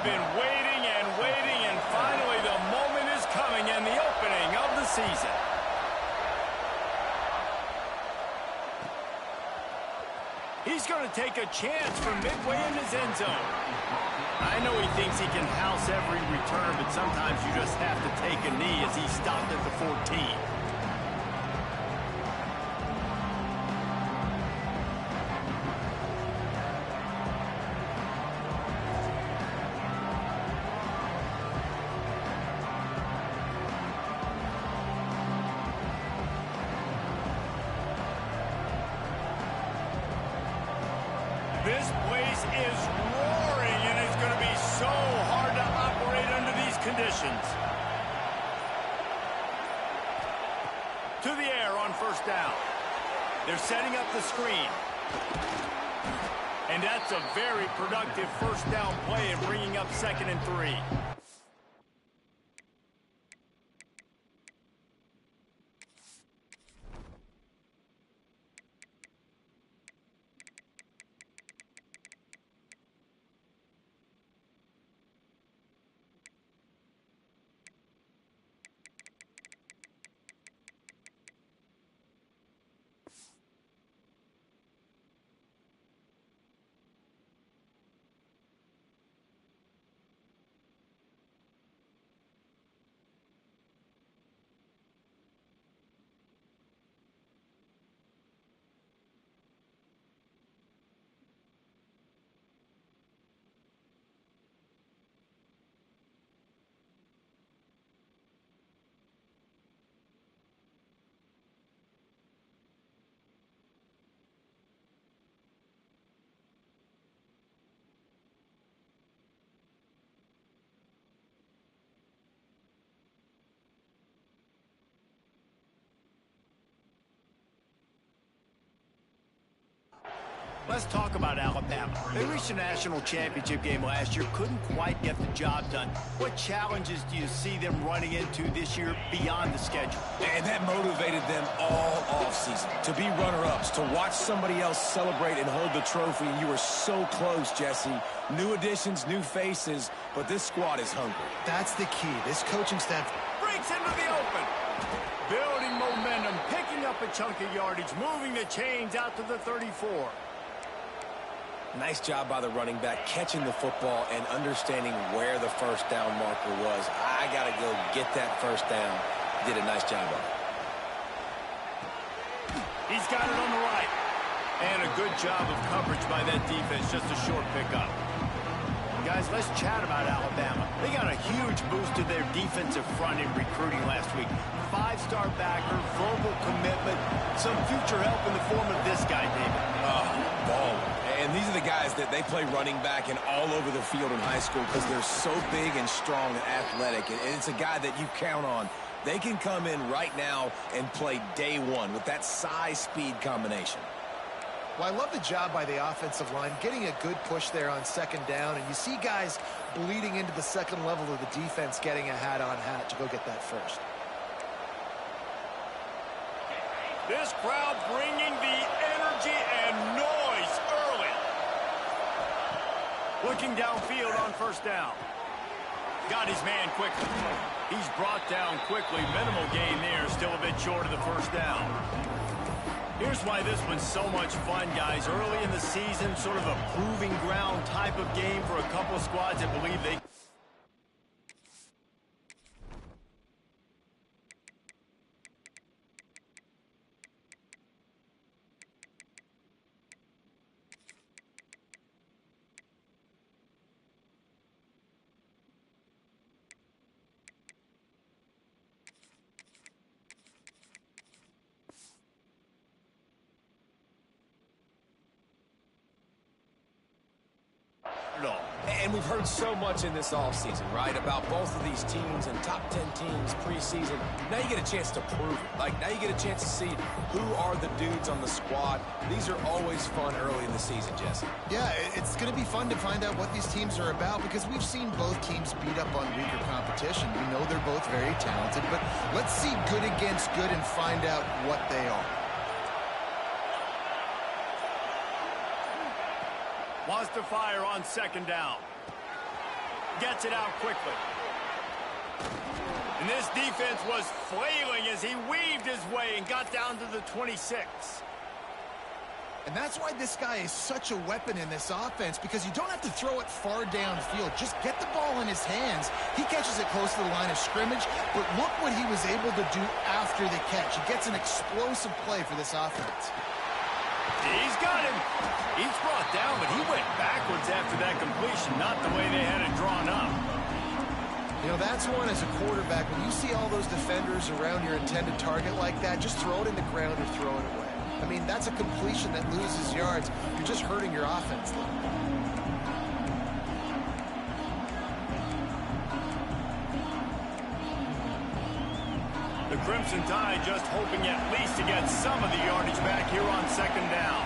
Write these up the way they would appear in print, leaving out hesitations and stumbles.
been waiting and waiting, and finally the moment is coming and the opening of the season. He's going to take a chance from midway in his end zone. I know he thinks he can house every return, but sometimes you just have to take a knee as he stopped at the 14. This place is roaring, and it's going to be so hard to operate under these conditions. To the air on first down. They're setting up the screen. And that's a very productive first down play and bringing up 2nd and 3. Let's talk about Alabama. They reached a national championship game last year, couldn't quite get the job done. What challenges do you see them running into this year beyond the schedule? And that motivated them all offseason to be runner-ups, to watch somebody else celebrate and hold the trophy, and you were so close, Jesse. New additions, new faces, but this squad is hungry. That's the key. This coaching staff breaks into the open. Building momentum, picking up a chunk of yardage, moving the chains out to the 34. Nice job by the running back, catching the football and understanding where the first down marker was. I got to go get that first down. Did a nice job of it. He's got it on the right. And a good job of coverage by that defense, just a short pickup. Guys, let's chat about Alabama. They got a huge boost to their defensive front in recruiting last week. 5-star backer, verbal commitment, some future help in the form of this guy, David. Baller. And these are the guys that they play running back and all over the field in high school because they're so big and strong and athletic. And it's a guy that you count on. They can come in right now and play day one with that size-speed combination. Well, I love the job by the offensive line, getting a good push there on 2nd down. And you see guys bleeding into the second level of the defense, getting a hat-on-hat to go get that first. This crowd bringing the energy and noise early. Looking downfield on first down. Got his man quickly. He's brought down quickly. Minimal gain there. Still a bit short of the first down. Here's why this one's so much fun, guys. Early in the season, sort of a proving ground type of game for a couple squads that believe they... And we've heard so much in this offseason, right, about both of these teams and top 10 teams preseason. Now you get a chance to prove it. Like, now you get a chance to see who are the dudes on the squad. These are always fun early in the season, Jesse. Yeah, it's going to be fun to find out what these teams are about because we've seen both teams beat up on weaker competition. We know they're both very talented, but let's see good against good and find out what they are. Wants to fire on 2nd down. gets it out quickly. And this defense was flailing as he weaved his way and got down to the 26. And that's why this guy is such a weapon in this offense, because you don't have to throw it far downfield. Just get the ball in his hands. He catches it close to the line of scrimmage, but look what he was able to do after the catch. He gets an explosive play for this offense. He's got him. He's brought down, but he went backwards after that completion, not the way they had it drawn up. You know, that's one as a quarterback. When you see all those defenders around your intended target like that, just throw it in the ground or throw it away. I mean, that's a completion that loses yards. You're just hurting your offense, though. The Crimson Tide just hoping at least to get some of the yardage back here on second down.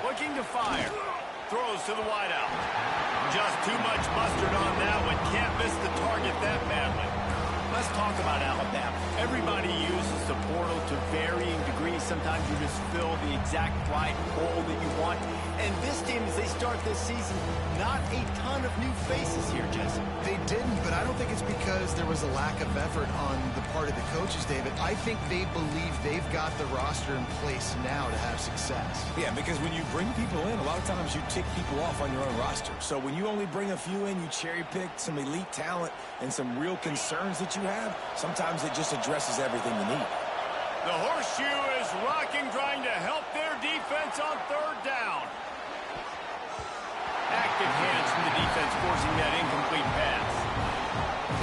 Looking to fire. Throws to the wideout. Just too much mustard on that one. Can't miss the target that badly. Let's talk about Alabama. Everybody uses the portal to varying degrees. Sometimes you just fill the exact right hole that you want. And this team, as they start this season, not a ton of new faces here, Jesse. They didn't, but I don't think it's because there was a lack of effort on the part of the coaches, David. I think they believe they've got the roster in place now to have success. Yeah, because when you bring people in, a lot of times you tick people off on your own roster. So when you only bring a few in, you cherry-pick some elite talent and some real concerns that you have, sometimes it just addresses everything you need. The horseshoe is rocking, trying to help their defense on third down. Active hands from the defense, forcing that incomplete pass.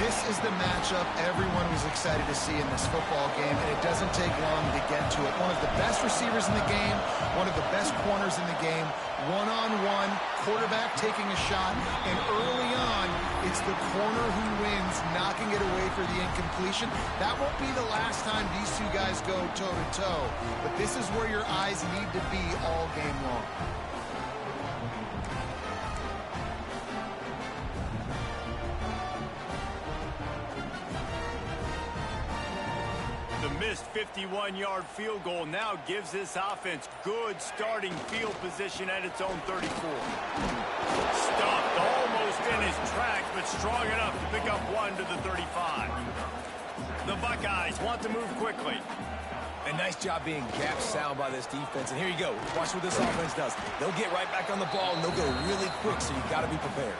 This is the matchup everyone was excited to see in this football game, and it doesn't take long to get to it. One of the best receivers in the game, one of the best corners in the game, one-on-one, quarterback taking a shot, and early on, it's the corner who wins, knocking it away for the incompletion. That won't be the last time these two guys go toe-to-toe, but this is where your eyes need to be all game long. The missed 51-yard field goal now gives this offense good starting field position at its own 34. Stopped almost in his tracks, but strong enough to pick up one to the 35. The Buckeyes want to move quickly. A nice job being gap sound by this defense. And here you go. Watch what this offense does. They'll get right back on the ball, and they'll go really quick, so you got to be prepared.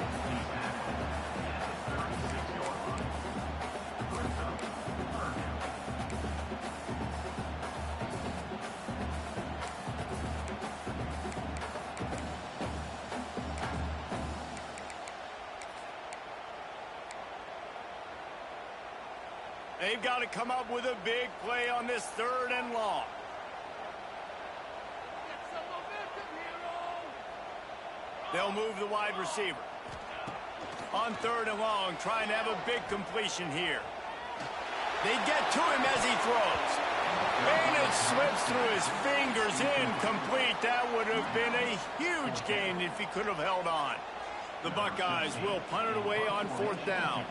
They've got to come up with a big play on this third and long. They'll move the wide receiver. On third and long, trying to have a big completion here. They get to him as he throws. And it slips through his fingers, incomplete. That would have been a huge gain if he could have held on. The Buckeyes will punt it away on fourth down.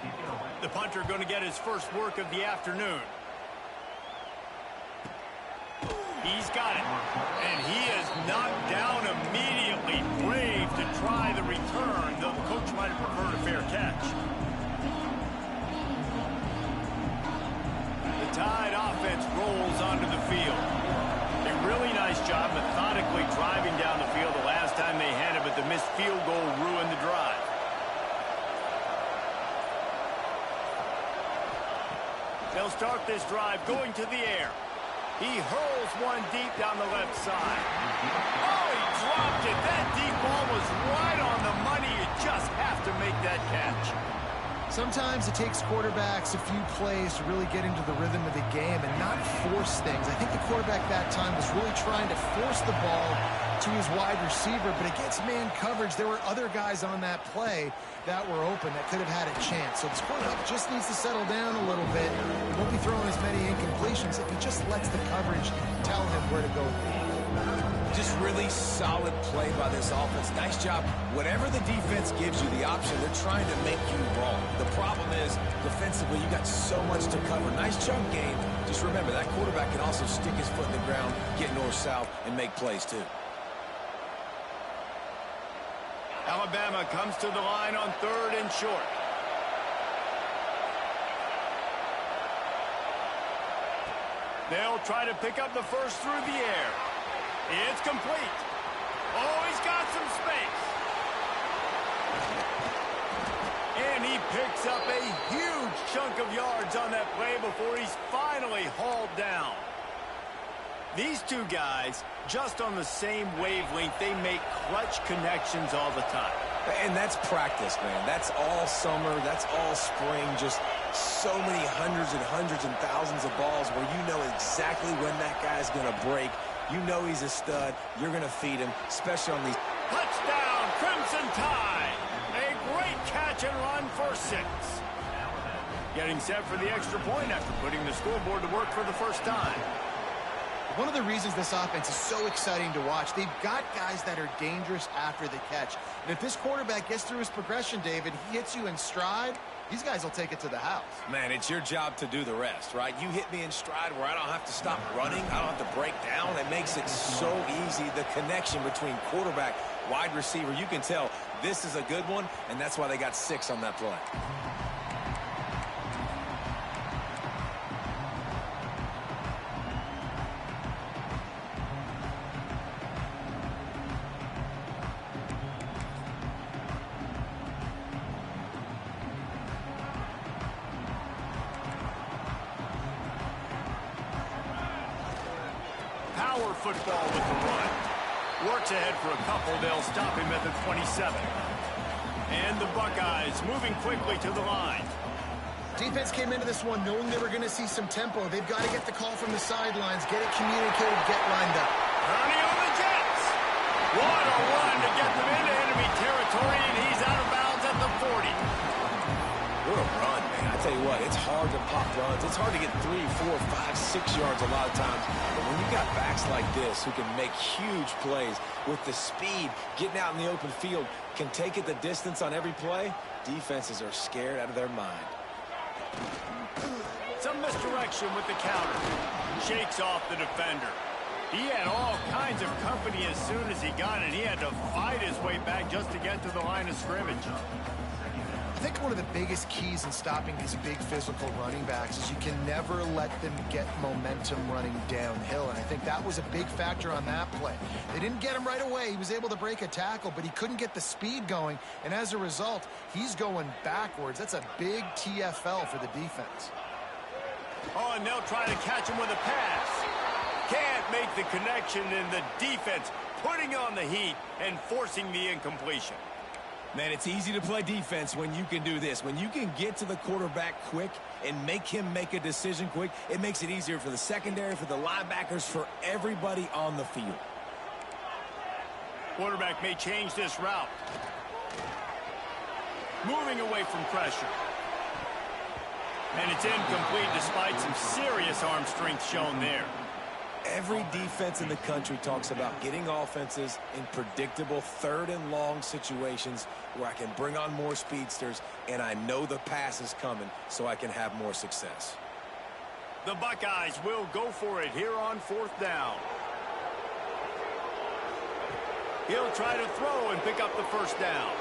The punter going to get his first work of the afternoon. He's got it. And he is knocked down immediately. Brave to try the return, though the coach might have preferred a fair catch. The Tide offense rolls onto the field. A really nice job methodically driving down the field the last time they had it, but the missed field goal ruined the drive. They'll start this drive going to the air. He hurls one deep down the left side. Oh, he dropped it. That deep ball was right on the money. You just have to make that catch. Sometimes it takes quarterbacks a few plays to really get into the rhythm of the game and not force things. I think the quarterback that time was really trying to force the ball to his wide receiver, but against man coverage, there were other guys on that play that were open that could have had a chance. So this quarterback just needs to settle down a little bit. He won't be throwing as many incompletions if he just lets the coverage tell him where to go. Just really solid play by this offense. Nice job. Whatever the defense gives you the option, they're trying to make you wrong. The problem is, defensively, you got so much to cover. Nice chunk game. Just just remember, that quarterback can also stick his foot in the ground, get north-south, and make plays too. Alabama comes to the line on 3rd and short. They'll try to pick up the first through the air. It's complete. Oh, he's got some space. And he picks up a huge chunk of yards on that play before he's finally hauled down. These two guys, just on the same wavelength, they make clutch connections all the time. And that's practice, man. That's all summer. That's all spring. Just so many hundreds and thousands of balls where you know exactly when that guy's going to break. You know he's a stud. You're going to feed him, especially on these. Touchdown, Crimson Tide. A great catch and run for 6. Getting set for the extra point after putting the scoreboard to work for the first time. One of the reasons this offense is so exciting to watch, they've got guys that are dangerous after the catch. And if this quarterback gets through his progression, David, he hits you in stride, these guys will take it to the house. Man, it's your job to do the rest, right? You hit me in stride where I don't have to stop running. I don't have to break down. It makes it so easy. The connection between quarterback, wide receiver, you can tell this is a good one, and that's why they got 6 on that play. Power football with the run. Works ahead for a couple. They'll stop him at the 27. And the Buckeyes moving quickly to the line. Defense came into this one knowing they were going to see some tempo. They've got to get the call from the sidelines, get it communicated, get lined up. Ernie on the Jets. What a run to get them into enemy territory, and he's out of bounds at the 40. What a run, man. I tell you what, it's hard to pop runs. It's hard to get 3, 4, 5, 6 yards a lot of times. But when you got backs like this who can make huge plays with the speed, getting out in the open field, can take it the distance on every play, defenses are scared out of their mind. Some misdirection with the counter. Shakes off the defender. He had all kinds of company as soon as he got it. He had to fight his way back just to get to the line of scrimmage. I think one of the biggest keys in stopping these big physical running backs is you can never let them get momentum running downhill, and I think that was a big factor on that play. They didn't get him right away. He was able to break a tackle, but he couldn't get the speed going, and as a result, he's going backwards. That's a big TFL for the defense. Oh, and they'll try to catch him with a pass. Can't make the connection, and the defense putting on the heat and forcing the incompletion. Man, it's easy to play defense when you can do this. When you can get to the quarterback quick and make him make a decision quick, it makes it easier for the secondary, for the linebackers, for everybody on the field. Quarterback may change this route. Moving away from pressure. And it's incomplete despite some serious arm strength shown there. Every defense in the country talks about getting offenses in predictable 3rd and long situations where I can bring on more speedsters and I know the pass is coming so I can have more success. The Buckeyes will go for it here on 4th down. He'll try to throw and pick up the first down.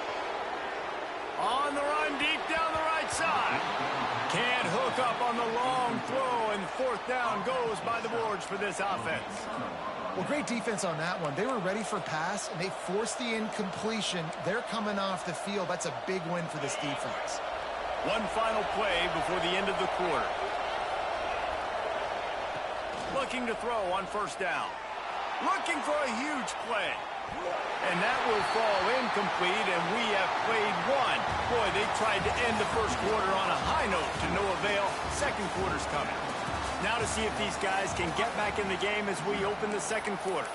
On the run deep down the right side. Can't hook up on the long throw, and 4th down goes by the boards for this offense. Well, great defense on that one. They were ready for pass, and they forced the incompletion. They're coming off the field. That's a big win for this defense. One final play before the end of the quarter. Looking to throw on 1st down. Looking for a huge play. And that will fall incomplete, and we have played one. Boy, they tried to end the first quarter on a high note to no avail. Second quarter's coming. Now to see if these guys can get back in the game as we open the second quarter.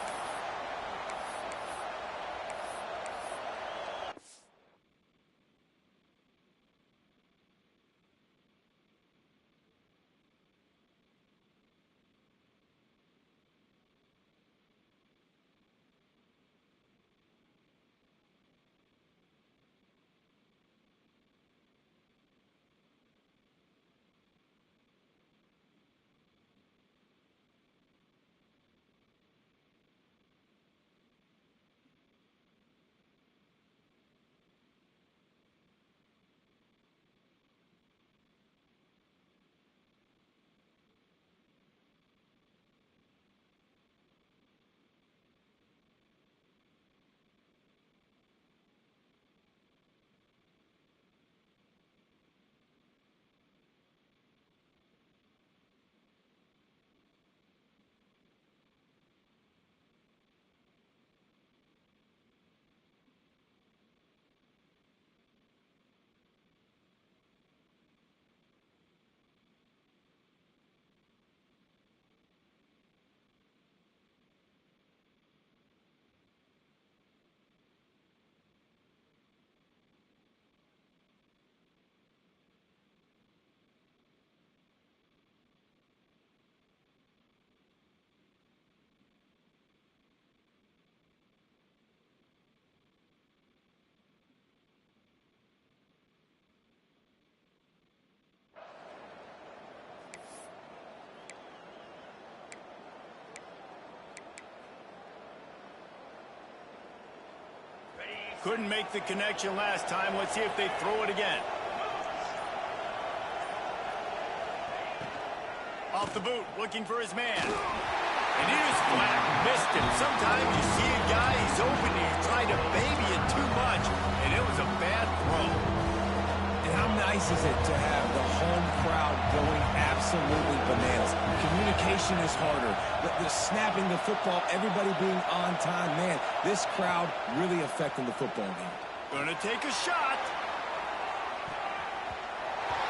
Couldn't make the connection last time. Let's see if they throw it again. Off the boot, looking for his man. And he just flat missed him. Sometimes you see a guy, he's open, he's trying to baby it too much, and it was a bad throw. And how nice is it to have the home crowd going absolutely bananas? Communication is harder. The snapping the football, everybody being on time. Man, this crowd really affecting the football game. Gonna take a shot.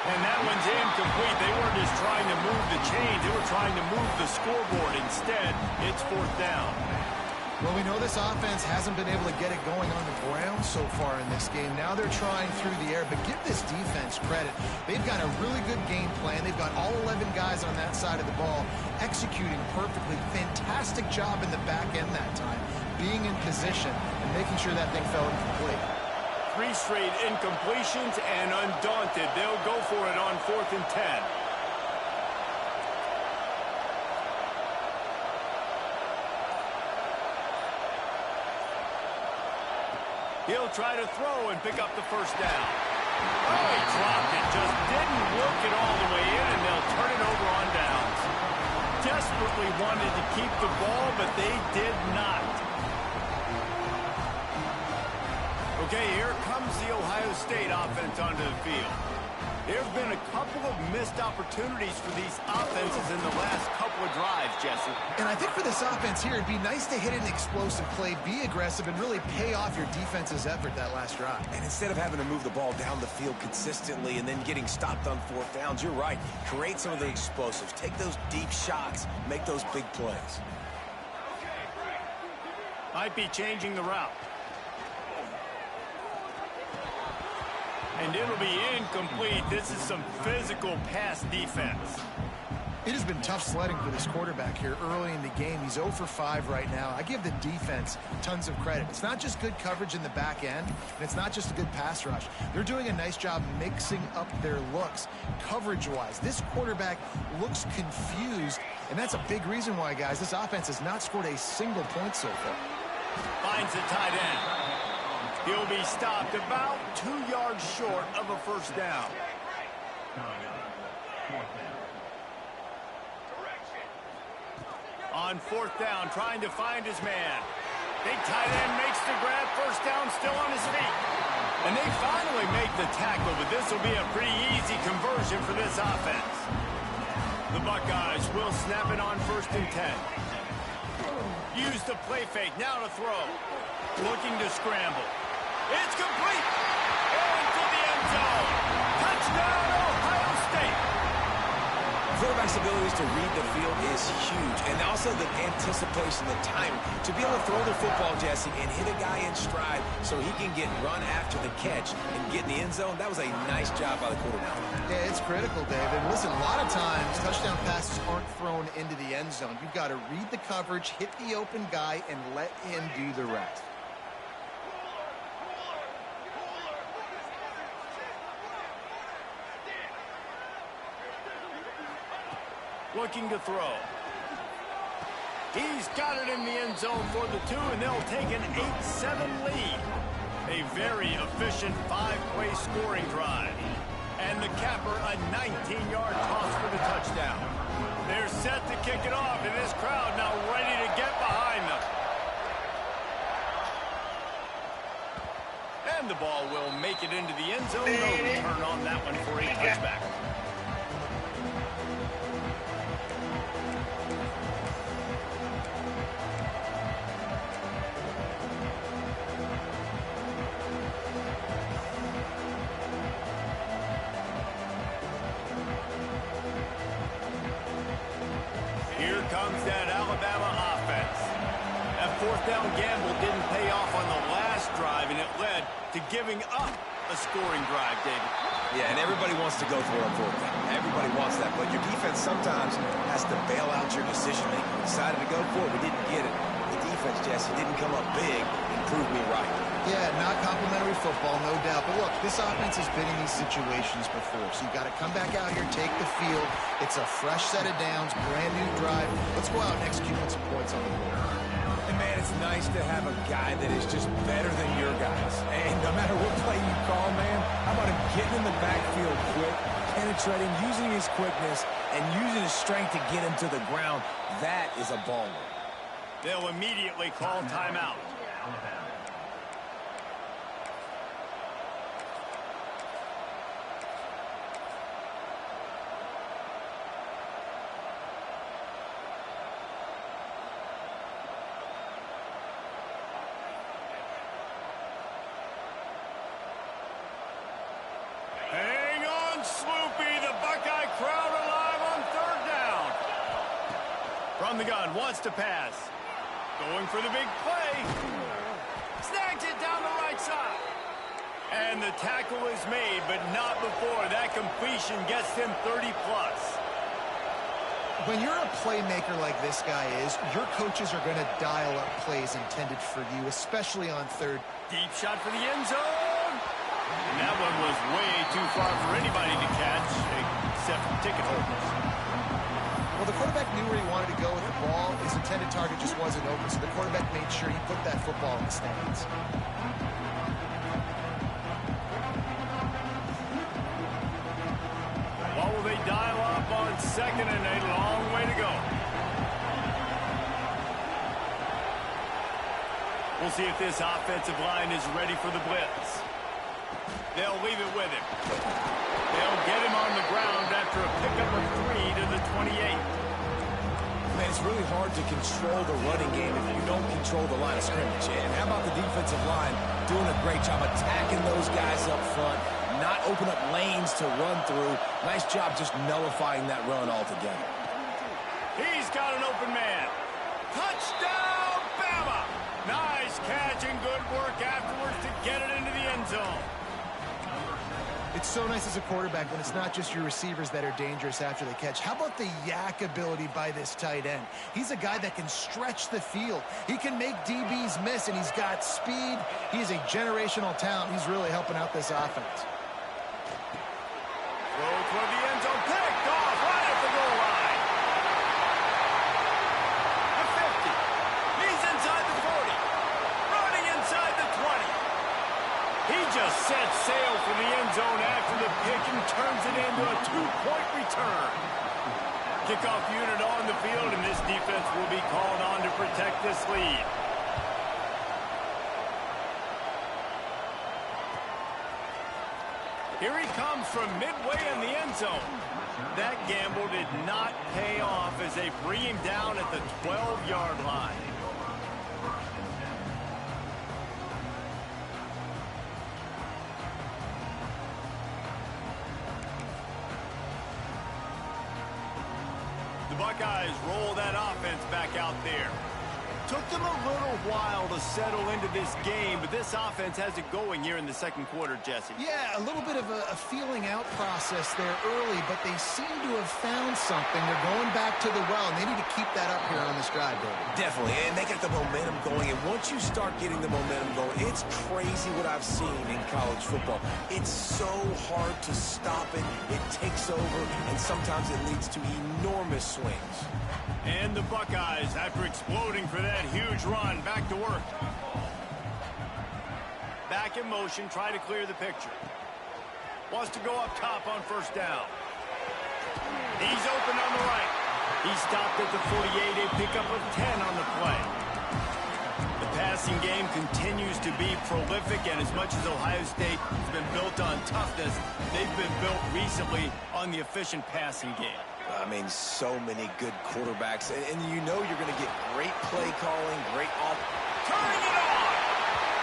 And that one's incomplete. They weren't just trying to move the chains. They were trying to move the scoreboard. Instead, it's 4th down. Well, we know this offense hasn't been able to get it going on the ground so far in this game. Now they're trying through the air, but give this defense credit. They've got a really good game plan. They've got all 11 guys on that side of the ball executing perfectly. Fantastic job in the back end that time, being in position and making sure that thing fell incomplete. 3 straight incompletions, and undaunted, they'll go for it on 4th and 10. He'll try to throw and pick up the 1st down. Oh, he dropped it. Just didn't work it all the way in, and they'll turn it over on downs. Desperately wanted to keep the ball, but they did not. Okay, here comes the Ohio State offense onto the field. There have been a couple of missed opportunities for these offenses in the last couple of drives, Jesse. And I think for this offense here, it'd be nice to hit an explosive play, be aggressive, and really pay off your defense's effort that last drive. And instead of having to move the ball down the field consistently and then getting stopped on 4th downs, you're right. Create some of the explosives. Take those deep shots. Make those big plays. Might be changing the route. And it'll be incomplete. This is some physical pass defense. It has been tough sledding for this quarterback here early in the game. He's 0 for 5 right now. I give the defense tons of credit. It's not just good coverage in the back end, and it's not just a good pass rush. They're doing a nice job mixing up their looks coverage-wise. This quarterback looks confused, and that's a big reason why, guys, this offense has not scored a single point so far. Finds the tight end. He'll be stopped about 2 yards short of a 1st down. On 4th down, trying to find his man. Big tight end makes the grab. 1st down, still on his feet. And they finally make the tackle, but this will be a pretty easy conversion for this offense. The Buckeyes will snap it on 1st and 10. Use the play fake, now to throw. Looking to scramble. It's complete. Into the end zone. Touchdown, Ohio State. Quarterback's abilities to read the field is huge. And also the anticipation, the time to be able to throw the football, Jesse, and hit a guy in stride so he can get run after the catch and get in the end zone. That was a nice job by the quarterback. Yeah, it's critical, David. Listen, a lot of times touchdown passes aren't thrown into the end zone. You've got to read the coverage, hit the open guy, and let him do the rest. Looking to throw. He's got it in the end zone for the 2, and they'll take an 8-7 lead. A very efficient 5-play scoring drive. And the capper, a 19-yard toss for the touchdown. They're set to kick it off, and this crowd now ready to get behind them. And the ball will make it into the end zone. No return on that one for a touchback. Here comes that Alabama offense. That 4th down gamble didn't pay off on the last drive, and it led to giving up a scoring drive, David. Yeah, and everybody wants to go for it on 4th down. Everybody wants that, but your defense sometimes has to bail out your decision-making. We decided to go for it, we didn't get it. The defense, Jesse, didn't come up big and prove me right. Yeah, not complimentary football, no doubt. But look, this offense has been in these situations before. So you got to come back out here, take the field. It's a fresh set of downs, brand new drive. Let's go out and execute on some points on the board. And, man, it's nice to have a guy that is just better than your guys. And no matter what play you call, man, how about him getting in the backfield quick, penetrating, using his quickness, and using his strength to get him to the ground. That is a baller. They'll immediately call timeout. Hang on, Sloopy. The Buckeye crowd alive on third down. From the gun, wants to pass. Going for the big play. Snags it down the right side. And the tackle is made, but not before that completion gets him 30-plus. When you're a playmaker like this guy is, your coaches are going to dial up plays intended for you, especially on third. Deep shot for the end zone. And that one was way too far for anybody to catch, except for ticket holders. Well, the quarterback knew where he wanted to go with the ball. His intended target just wasn't open, so the quarterback made sure he put that football in the stands. What will they dial up on second and a long way to go? We'll see if this offensive line is ready for the blitz. They'll leave it with him. They'll get him on the ground after a pickup of 3 to the 28. Man, it's really hard to control the running game if you don't control the line of scrimmage. And how about the defensive line doing a great job attacking those guys up front, not open up lanes to run through. Nice job just nullifying that run altogether. He's got an open man. Touchdown, Bama! Nice catch and good work afterwards to get it into the end zone. It's so nice as a quarterback when it's not just your receivers that are dangerous after the catch. How about the yak ability by this tight end? He's a guy that can stretch the field. He can make DBs miss, and he's got speed. He's a generational talent. He's really helping out this offense. Throw toward the end zone, picked off right at the goal line. The 50. He's inside the 40. Running inside the 20. He just sets sail for the end zone after the pick and turns it into a 2-point return. Kickoff unit on the field, and this defense will be called on to protect this lead. Here he comes from midway in the end zone. That gamble did not pay off as they bring him down at the 12-yard line. The Buckeyes roll that offense back out there. Took them a little while to settle into this game, but this offense has it going here in the second quarter, Jesse. Yeah, a little bit of a feeling out process there early, but they seem to have found something. They're going back to the well, and they need to keep that up here on this drive, David. Definitely, and they got the momentum going, and once you start getting the momentum going, it's crazy what I've seen in college football. It's so hard to stop it. It takes over, and sometimes it leads to enormous swings. And the Buckeyes, after exploding for that huge run, back to work. Back in motion, try to clear the picture. Wants to go up top on first down. He's open on the right. He stopped at the 48, a pickup of 10 on the play. The passing game continues to be prolific, and as much as Ohio State has been built on toughness, they've been built recently on the efficient passing game. I mean, so many good quarterbacks, and you know you're going to get great play calling, great off. Turning it on!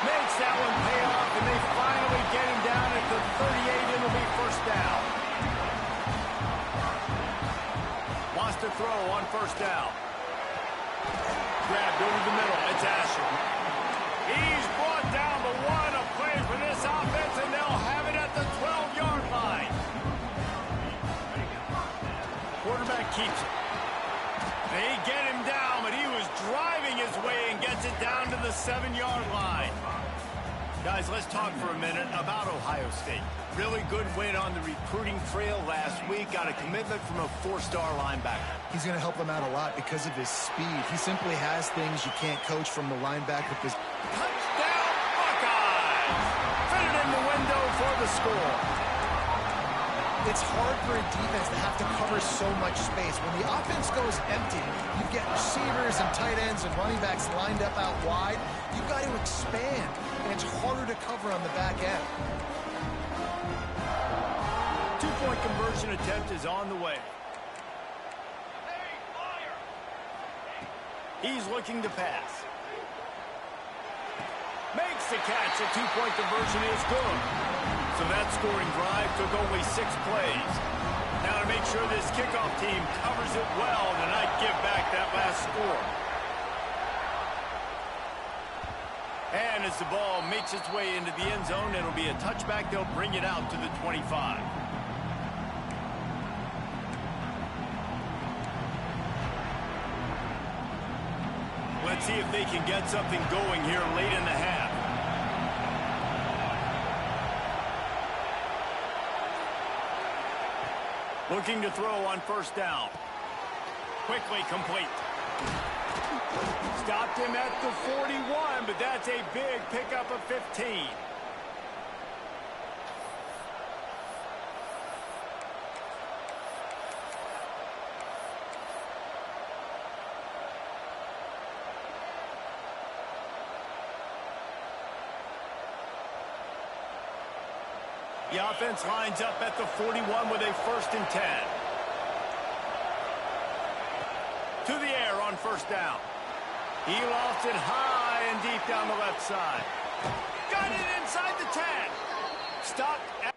Makes that one pay off, and they finally get him down at the 38. It'll be first down. Wants to throw on first down. Grabbed over the middle. It's Asher. He's brought down the one. A play for this offense, and they'll have it at the 12-yard line. Quarterback keeps it. They get him down, but he was driving his way and gets it down to the 7-yard line. Guys, let's talk for a minute about Ohio State. Really good win on the recruiting trail last week. Got a commitment from a 4-star linebacker. He's going to help them out a lot because of his speed. He simply has things you can't coach from the linebacker. Touchdown, Buckeyes! Fit it in the window for the score. It's hard for a defense to have to cover so much space. When the offense goes empty, you get receivers and tight ends and running backs lined up out wide. You've got to expand, and it's harder to cover on the back end. Two-point conversion attempt is on the way. He's looking to pass. Makes the catch. A two-point conversion is good. So that scoring drive took only 6 plays. Now to make sure this kickoff team covers it well to not give back that last score. And as the ball makes its way into the end zone, it'll be a touchback. They'll bring it out to the 25. Let's see if they can get something going here late in the half. Looking to throw on first down. Quickly complete. Stopped him at the 41, but that's a big pickup of 15. The offense lines up at the 41 with a 1st and 10. To the air on first down. He lofts it high and deep down the left side. Got it inside the 10. Stopped at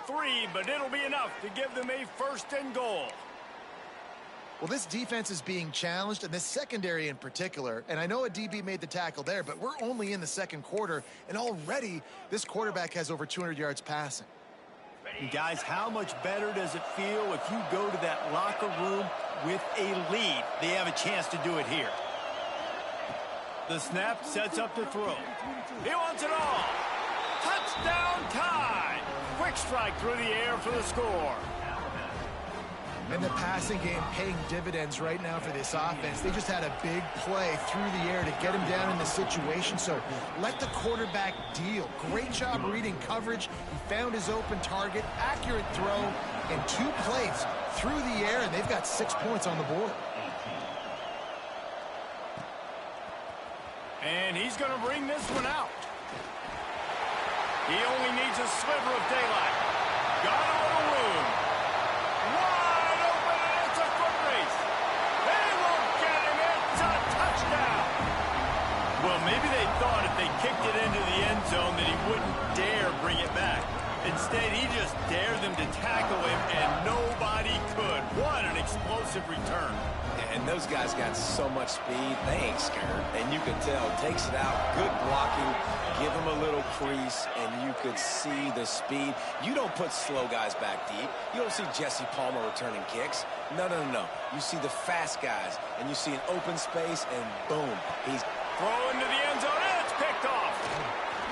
3, but it'll be enough to give them a 1st and goal. Well, this defense is being challenged, and this secondary in particular. And I know a DB made the tackle there, but we're only in the 2nd quarter, and already this quarterback has over 200 yards passing. And guys, how much better does it feel if you go to that locker room with a lead? They have a chance to do it here. The snap sets up the throw. He wants it all. Touchdown Tide! Quick strike through the air for the score. And the passing game paying dividends right now for this offense. They just had a big play through the air to get him down in the situation. So let the quarterback deal. Great job reading coverage. He found his open target. Accurate throw in 2 plays through the air, and they've got 6 points on the board. And he's going to bring this one out. He only needs a sliver of daylight. Got a little room. Wide open, and it's a foot race. They won't get him. It's a touchdown. Well, maybe they thought if they kicked it into the end zone that he wouldn't dare bring it back. Instead, he just dared them to tackle him, and nobody could. What an explosive return. And those guys got so much speed, they ain't scared. And you can tell, takes it out, good blocking, give him a little crease, and you could see the speed. You don't put slow guys back deep. You don't see Jesse Palmer returning kicks. No, no, no, no. You see the fast guys, and you see an open space, and boom, he's throwing to the end zone, and it's picked off.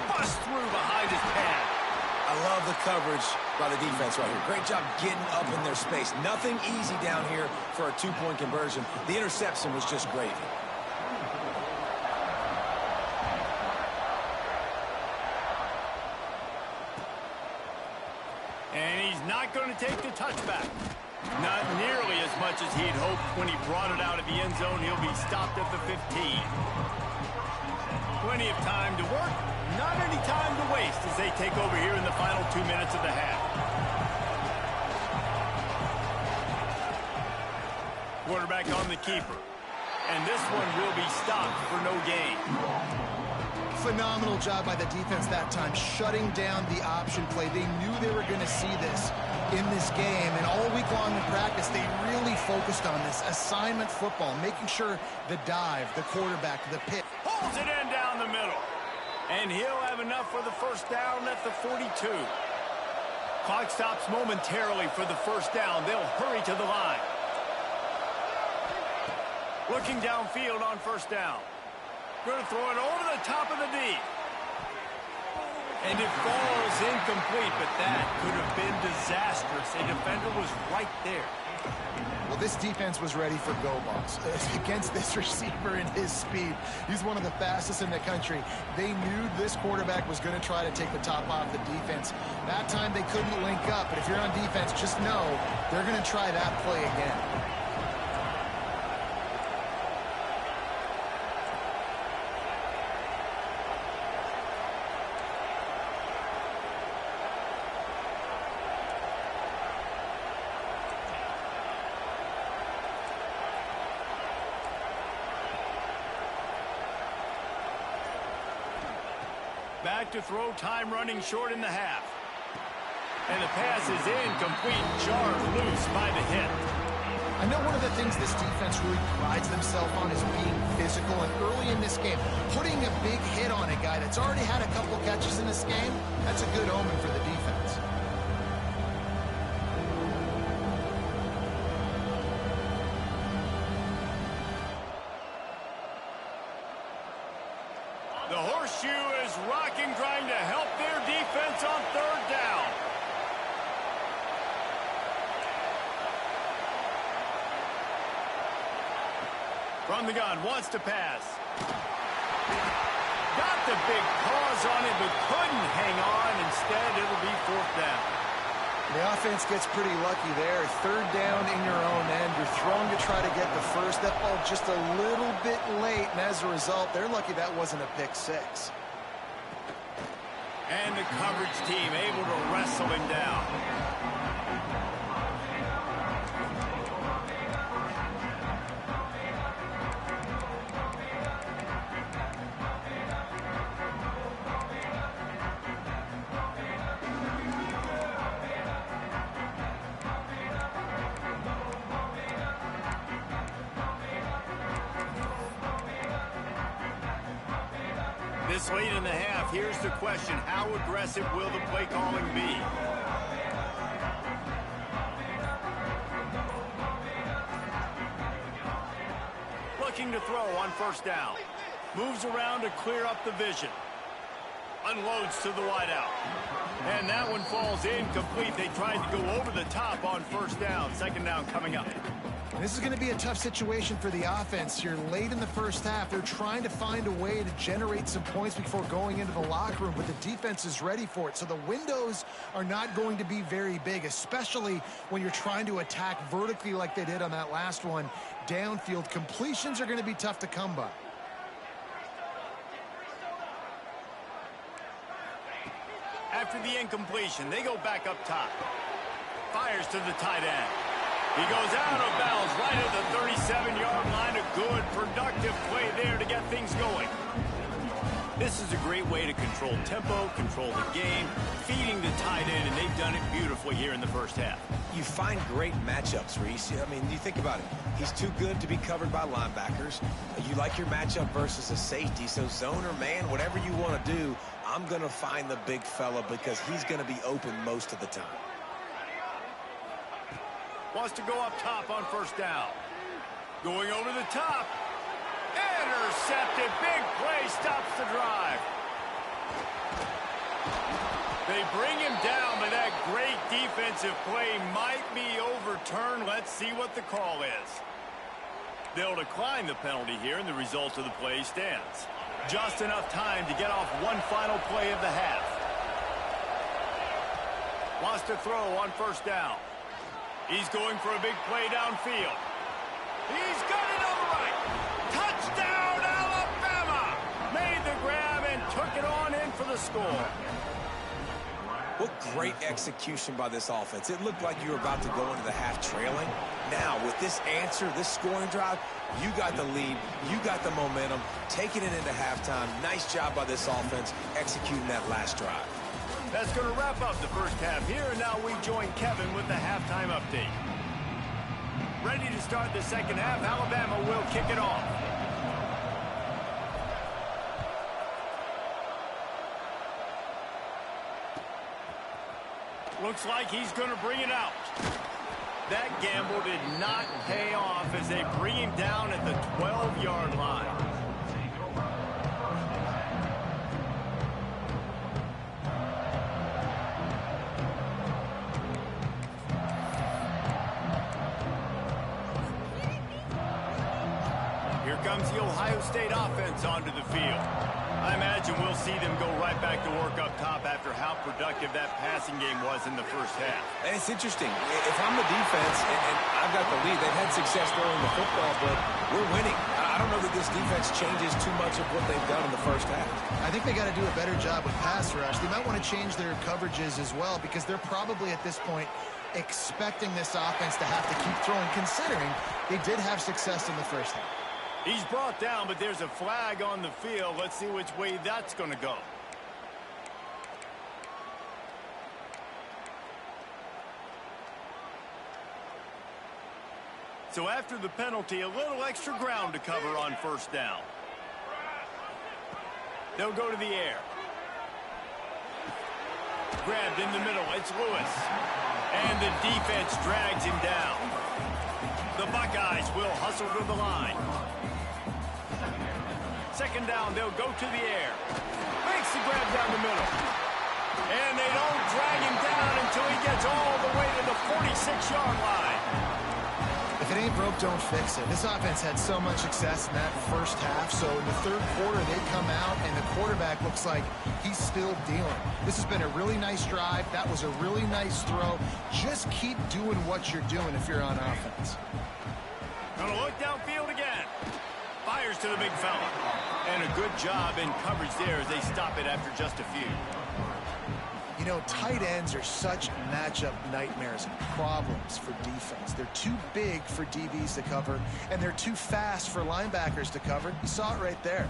Bust through behind his pad. I love the coverage by the defense right here. Great job getting up in their space. Nothing easy down here for a 2-point conversion. The interception was just gravy. And he's not going to take the touchback. Not nearly as much as he'd hoped when he brought it out of the end zone. He'll be stopped at the 15. Plenty of time to work. Not any time to waste as they take over here in the final 2 minutes of the half. Quarterback on the keeper. And this one will be stopped for no gain. Phenomenal job by the defense that time, shutting down the option play. They knew they were going to see this in this game, and all week long in practice, they really focused on this assignment football, making sure the dive, the quarterback, the pick. Pulls it in down the middle. And he'll have enough for the 1st down at the 42. Clock stops momentarily for the 1st down. They'll hurry to the line. Looking downfield on 1st down. Going to throw it over the top of the D. And it falls incomplete, but that could have been disastrous. A defender was right there. Well, this defense was ready for go balls against this receiver and his speed. He's one of the fastest in the country. They knew this quarterback was going to try to take the top off the defense. That time they couldn't link up, but if you're on defense, just know they're going to try that play again. Back to throw, time running short in the half. And the pass is incomplete, jarred loose by the hit. I know one of the things this defense really prides themselves on is being physical, and early in this game, putting a big hit on a guy that's already had a couple catches in this game, that's a good omen for the defense. The horseshoe is rocking, trying to help their defense on 3rd down. From the gun, wants to pass. Got the big pause on it, but couldn't hang on. Instead, it'll be 4th down. The offense gets pretty lucky there. 3rd down in your own end. You're throwing to try to get the first. That ball just a little bit late, and as a result, they're lucky that wasn't a pick 6. And the coverage team able to wrestle him down. This late in the half, here's the question. How aggressive will the play calling be? Looking to throw on first down. Moves around to clear up the vision. Unloads to the wideout. And that one falls incomplete. They tried to go over the top on first down. Second down coming up. This is going to be a tough situation for the offense here. Late in the first half, they're trying to find a way to generate some points before going into the locker room, but the defense is ready for it. So the windows are not going to be very big, especially when you're trying to attack vertically like they did on that last one. Downfield completions are going to be tough to come by. After the incompletion, they go back up top. Fires to the tight end. He goes out of bounds right at the 37-yard line. A good, productive play there to get things going. This is a great way to control tempo, control the game, feeding the tight end, and they've done it beautifully here in the first half. You find great matchups, Reese. I mean, you think about it. He's too good to be covered by linebackers. You like your matchup versus a safety, so zone or man, whatever you want to do, I'm going to find the big fella because he's going to be open most of the time. Wants to go up top on first down. Going over the top. Intercepted. Big play stops the drive. They bring him down, but that great defensive play might be overturned. Let's see what the call is. They'll decline the penalty here, and the result of the play stands. Just enough time to get off one final play of the half. Wants to throw on first down. He's going for a big play downfield. He's got it on the right. Touchdown, Alabama! Made the grab and took it on in for the score. What great execution by this offense. It looked like you were about to go into the half trailing. Now, with this answer, this scoring drive, you got the lead, you got the momentum, taking it into halftime. Nice job by this offense executing that last drive. That's going to wrap up the first half here, and now we join Kevin with the halftime update. Ready to start the second half. Alabama will kick it off. Looks like he's going to bring it out. That gamble did not pay off as they bring him down at the 12-yard line. Here comes the Ohio State offense onto the field. I imagine we'll see them go right back to work up top after how productive that passing game was in the first half. And it's interesting. If I'm the defense and I've got the lead, they've had success throwing the football, but we're winning. I don't know that this defense changes too much of what they've done in the first half. I think they got to do a better job with pass rush. They might want to change their coverages as well because they're probably at this point expecting this offense to have to keep throwing, considering they did have success in the first half. He's brought down, but there's a flag on the field. Let's see which way that's going to go. So after the penalty, a little extra ground to cover on first down. They'll go to the air. Grabbed in the middle. It's Lewis. And the defense drags him down. The Buckeyes will hustle to the line. Second down, they'll go to the air. Makes the grab down the middle. And they don't drag him down until he gets all the way to the 46-yard line. If it ain't broke, don't fix it. This offense had so much success in that first half, so in the third quarter, they come out, and the quarterback looks like he's still dealing. This has been a really nice drive. That was a really nice throw. Just keep doing what you're doing if you're on offense. Gonna look downfield again. Fires to the big fella. And a good job in coverage there as they stop it after just a few. You know, tight ends are such matchup nightmares, problems for defense. They're too big for DBs to cover, and they're too fast for linebackers to cover. You saw it right there.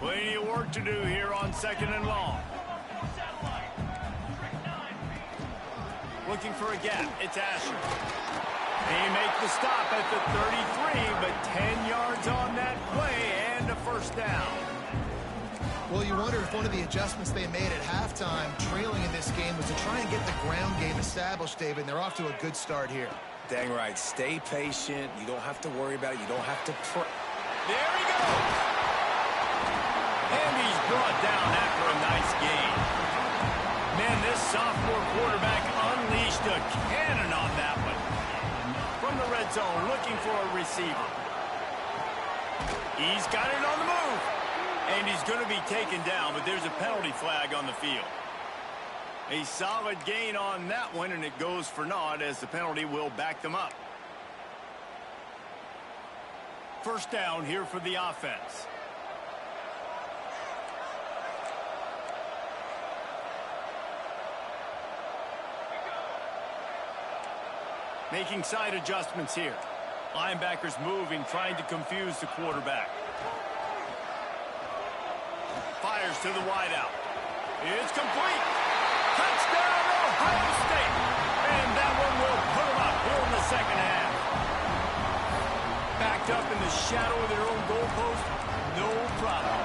Plenty of work to do here on second and long. Looking for a gap. It's Asher. They make the stop at the 33, but 10 yards on that play, first down. Well, you wonder if one of the adjustments they made at halftime, trailing in this game, was to try and get the ground game established, David, and they're off to a good start here. Dang right. Stay patient. You don't have to worry about it. You don't have to pray. There he goes. And he's brought down after a nice gain. Man, this sophomore quarterback unleashed a cannon on that one. From the red zone, looking for a receiver. He's got it on the move. And he's going to be taken down, but there's a penalty flag on the field. A solid gain on that one, and it goes for naught as the penalty will back them up. First down here for the offense. Making side adjustments here. Linebackers moving, trying to confuse the quarterback. Fires to the wideout. It's complete. Touchdown, Ohio State. And that one will put them up here in the second half. Backed up in the shadow of their own goalpost, no problem.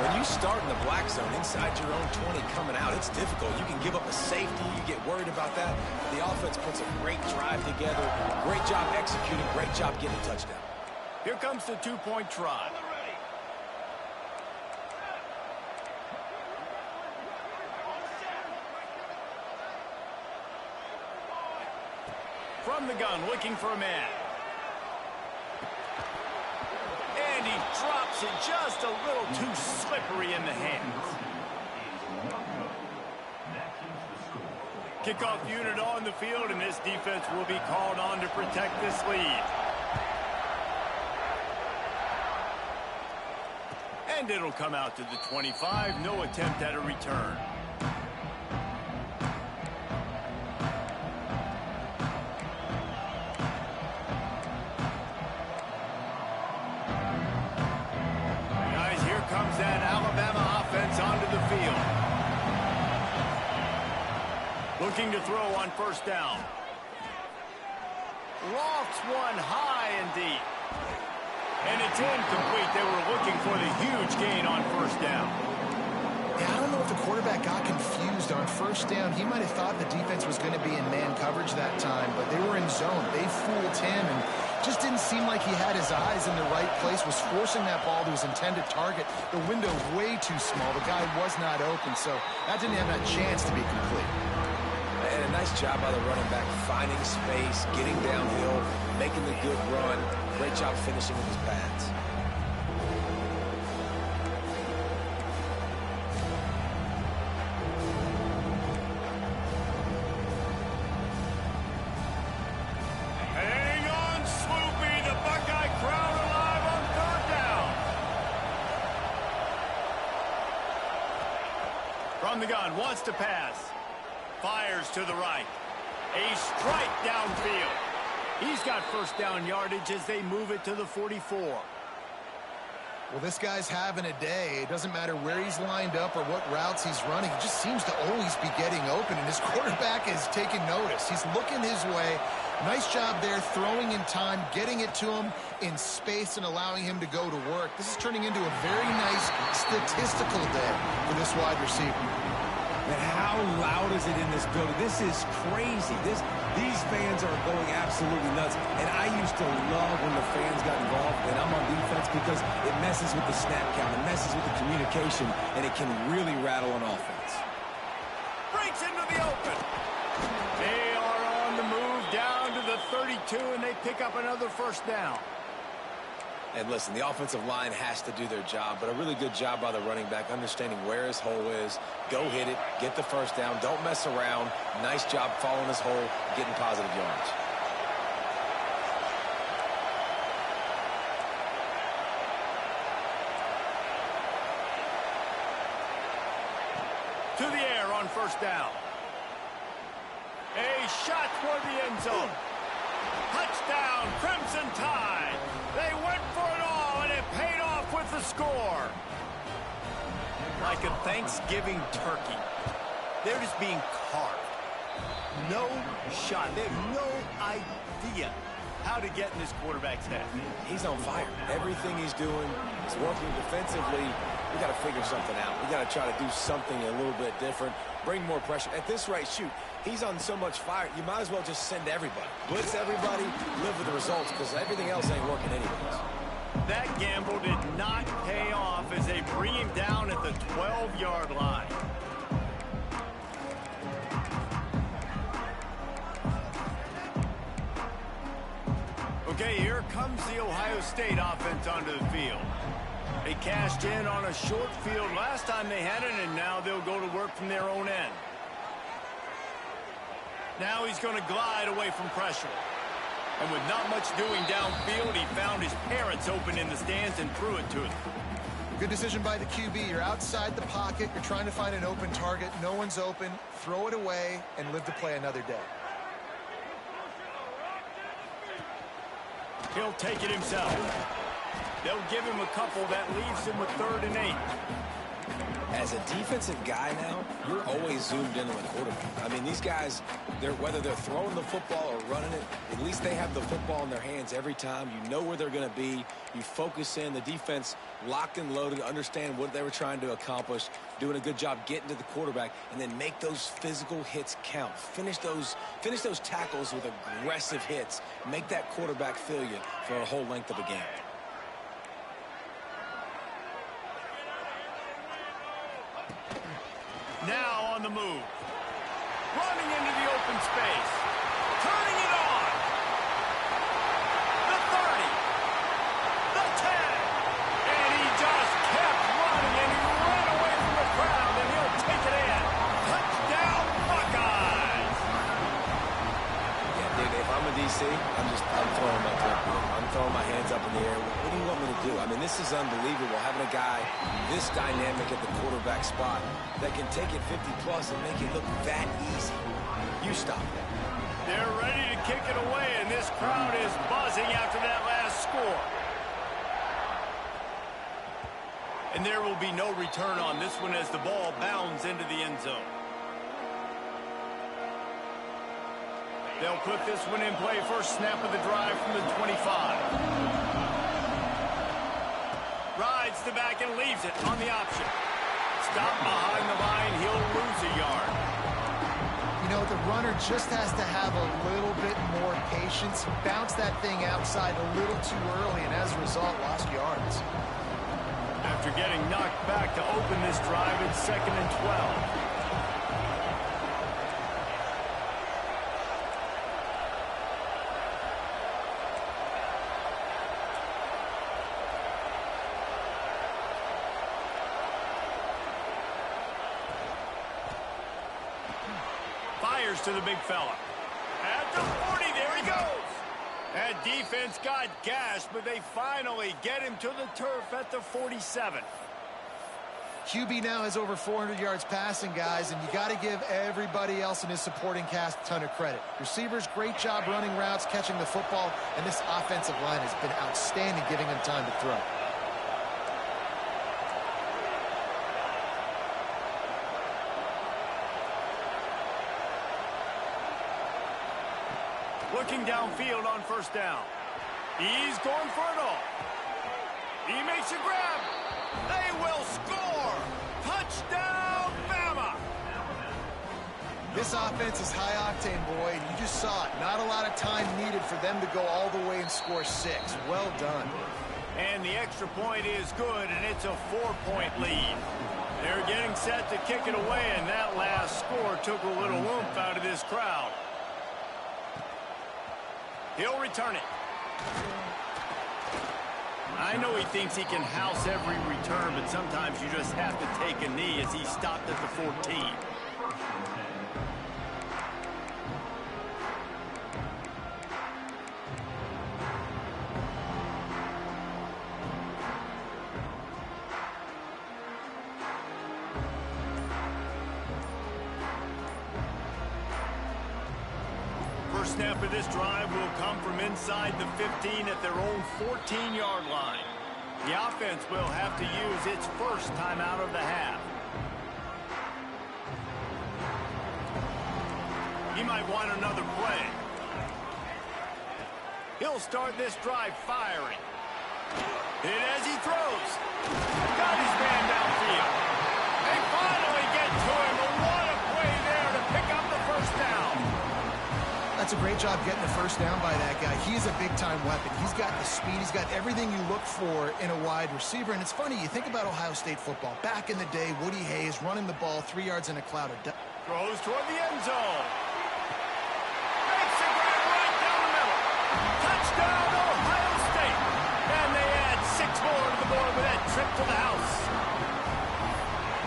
When you start in the black zone inside your own 20 coming out, it's difficult. You can give up a safety. You get worried about that. The offense puts a great drive together. Great job executing. Great job getting a touchdown. Here comes the two-point try. From the gun, looking for a man. And he drops it just a little too slippery in the hands. Kickoff unit on the field, and this defense will be called on to protect this lead. And it'll come out to the 25. No attempt at a return. Comes that Alabama offense onto the field. Looking to throw on first down. Lofts one high and deep. And it's incomplete. They were looking for the huge gain on first down. Yeah, I don't know if the quarterback got confused on first down. He might have thought the defense was going to be in man coverage that time, but they were in zone. They fooled him and just didn't seem like he had his eyes in the right place, was forcing that ball to his intended target. The window way too small. The guy was not open, so that didn't have that chance to be complete. And a nice job by the running back, finding space, getting downhill, making the good run. Great job finishing with his pads. From the gun, wants to pass. Fires to the right. A strike downfield. He's got first down yardage as they move it to the 44. Well, this guy's having a day. It doesn't matter where he's lined up or what routes he's running. He just seems to always be getting open, and his quarterback is taking notice. He's looking his way. Nice job there, throwing in time, getting it to him in space and allowing him to go to work. This is turning into a very nice statistical day for this wide receiver. And how loud is it in this building? This is crazy. These fans are going absolutely nuts. And I used to love when the fans got involved, and I'm on defense, because it messes with the snap count, it messes with the communication, and it can really rattle an offense. Breaks into the open. They are on the move down to the 32, and they pick up another first down. And listen, the offensive line has to do their job, but a really good job by the running back, understanding where his hole is. Go hit it, get the first down, don't mess around. Nice job following his hole, getting positive yards. To the air on first down. A shot toward the end zone. Touchdown, Crimson Tide. They went for it all, and it paid off with the score. Like a Thanksgiving turkey. They're just being carved. No shot. They have no idea how to get in this quarterback's head. He's on fire. Everything he's doing is working defensively. We got to figure something out. We got to try to do something a little bit different, bring more pressure. At this rate, shoot, he's on so much fire, you might as well just send everybody. Blitz everybody, live with the results, because everything else ain't working anyways. That gamble did not pay off as they bring him down at the 12-yard line. Okay, here comes the Ohio State offense onto the field. They cashed in on a short field last time they had it, and now they'll go to work from their own end. Now he's going to glide away from pressure. And with not much doing downfield, he found his parents open in the stands and threw it to them. Good decision by the QB. You're outside the pocket. You're trying to find an open target. No one's open. Throw it away and live to play another day. He'll take it himself. They'll give him a couple. That leaves him with 3rd and 8. As a defensive guy now, you're always zoomed in on the quarterback. I mean, these guys, whether they're throwing the football or running it, at least they have the football in their hands every time. You know where they're going to be. You focus in. The defense locked and loaded, understand what they were trying to accomplish, doing a good job getting to the quarterback, and then make those physical hits count. Finish those tackles with aggressive hits. Make that quarterback feel you for a whole length of a game. Now on the move. Running into the open space. Turning it on. The 30. The 10. And he just kept running, and he ran away from the crowd, and he'll take it in. Touchdown, Buckeyes. Yeah, dude, if I'm a DC, I'm throwing my clipboard. I'm throwing my hands up in the air. What do you want me to do? I mean, this is unbelievable, having a guy this dynamic at the quarterback spot that can take it 50-plus and make it look that easy. You stop it. They're ready to kick it away, and this crowd is buzzing after that last score. And there will be no return on this one as the ball bounds into the end zone. They'll put this one in play. First snap of the drive from the 25. Rides the back and leaves it on the option. Stop behind the line. He'll lose a yard. You know, the runner just has to have a little bit more patience. Bounce that thing outside a little too early, and as a result, lost yards. After getting knocked back to open this drive, it's 2nd and 12. Fires to the big fella. At the 40, there he goes. That defense got gashed, but they finally get him to the turf at the 47. QB now has over 400 yards passing, guys, and you got to give everybody else in his supporting cast a ton of credit. Receivers, great job running routes, catching the football, and this offensive line has been outstanding giving him time to throw. Looking downfield on first down. He's going for it all. He makes a grab. They will score. Touchdown, Bama. This offense is high octane, boy, and you just saw it. Not a lot of time needed for them to go all the way and score 6. Well done. And the extra point is good, and it's a 4-point lead. They're getting set to kick it away, and that last score took a little oomph out of this crowd. He'll return it. I know he thinks he can house every return, but sometimes you just have to take a knee as he stopped at the 14. First snap of this drive will come from inside the 15 at their own 14-yard line. The offense will have to use its first timeout of the half. He might want another play. He'll start this drive firing. Hit as he throws. Got his man downfield. They finally get to him. But what a play there to pick up the first down. That's a great job getting the first down by that guy. He's a big-time weapon. He's got the speed. He's got everything you look for in a wide receiver. And it's funny, you think about Ohio State football. Back in the day, Woody Hayes running the ball 3 yards in a cloud of dust. Throws toward the end zone. Makes a grab right down the middle. Touchdown, Ohio State. And they add 6 more to the board with that trip to the house.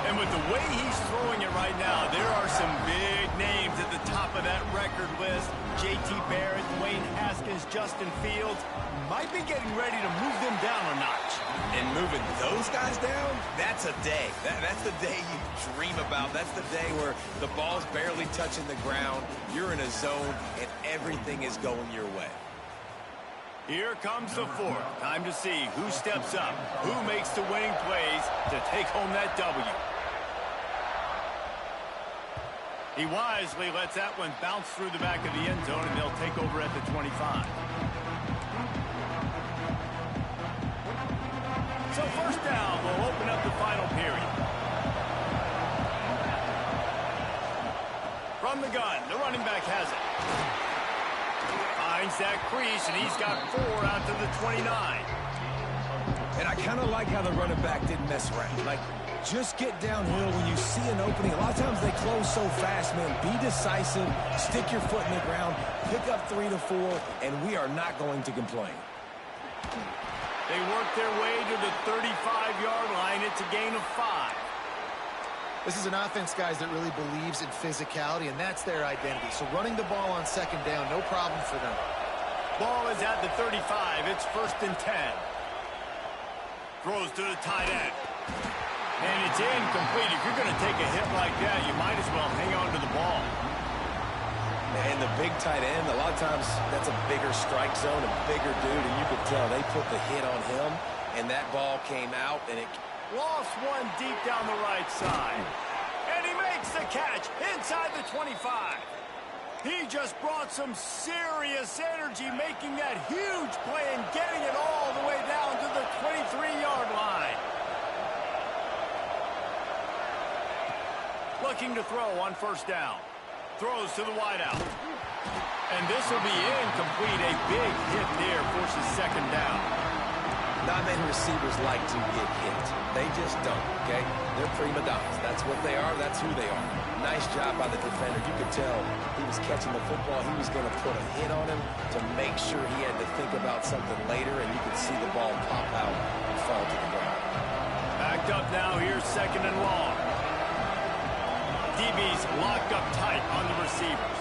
And with the way he's throwing it right now, there are some big names at the top of that record list. J.T. Barrett, Dwayne Haskins, Justin Fields might be getting ready to move them down a notch. And moving those guys down, that's a day. That's the day you dream about. That's the day where the ball's barely touching the ground, you're in a zone, and everything is going your way. Here comes the fourth. Time to see who steps up, who makes the winning plays to take home that W. He wisely lets that one bounce through the back of the end zone, and they'll take over at the 25. So first down will open up the final period. From the gun, the running back has it. Finds that crease, and he's got 4 out to the 29. And I kind of like how the running back didn't mess around. Like, just get downhill when you see an opening. A lot of times they close so fast, man. Be decisive, stick your foot in the ground, pick up 3 to 4, and we are not going to complain. They work their way to the 35-yard line. It's a gain of 5. This is an offense, guys, that really believes in physicality, and that's their identity. So running the ball on second down, no problem for them. Ball is at the 35. It's 1st and 10. Throws to the tight end. And it's incomplete. If you're going to take a hit like that, you might as well hang on to the ball. And the big tight end, a lot of times that's a bigger strike zone, a bigger dude, and you could tell they put the hit on him, and that ball came out, and it lost one deep down the right side. And he makes the catch inside the 25. He just brought some serious energy making that huge play and getting it all the way down to the 23-yard line. Looking to throw on first down. Throws to the wideout. And this will be incomplete. A big hit there forces second down. Not many receivers like to get hit. They just don't, okay? They're prima donnas. That's what they are. That's who they are. Nice job by the defender. You could tell he was catching the football. He was going to put a hit on him to make sure he had to think about something later, and you could see the ball pop out and fall to the ground. Backed up now. Here's 2nd and long. DB's locked up tight on the receivers.